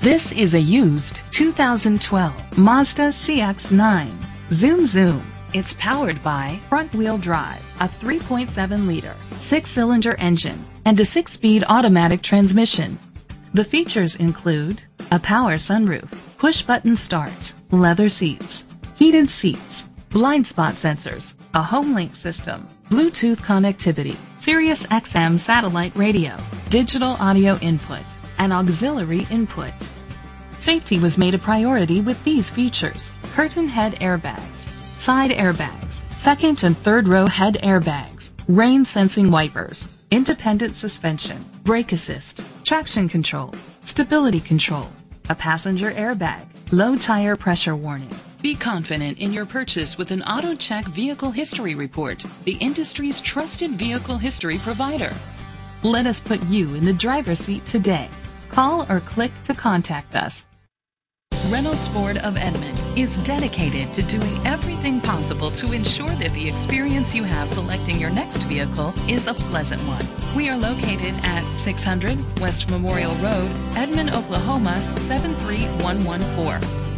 This is a used 2012 Mazda CX-9. Zoom zoom. It's powered by front-wheel drive, a 3.7-liter, 6-cylinder engine, and a 6-speed automatic transmission. The features include a power sunroof, push-button start, leather seats, heated seats, blind spot sensors, a home link system, Bluetooth connectivity, Sirius XM satellite radio, digital audio input, and auxiliary input. Safety was made a priority with these features: curtain head airbags, side airbags, second and third row head airbags, rain sensing wipers, independent suspension, brake assist, traction control, stability control, a passenger airbag, low tire pressure warning. Be confident in your purchase with an AutoCheck Vehicle History Report, the industry's trusted vehicle history provider. Let us put you in the driver's seat today. Call or click to contact us. Reynolds Ford of Edmond is dedicated to doing everything possible to ensure that the experience you have selecting your next vehicle is a pleasant one. We are located at 600 West Memorial Road, Edmond, Oklahoma 73114.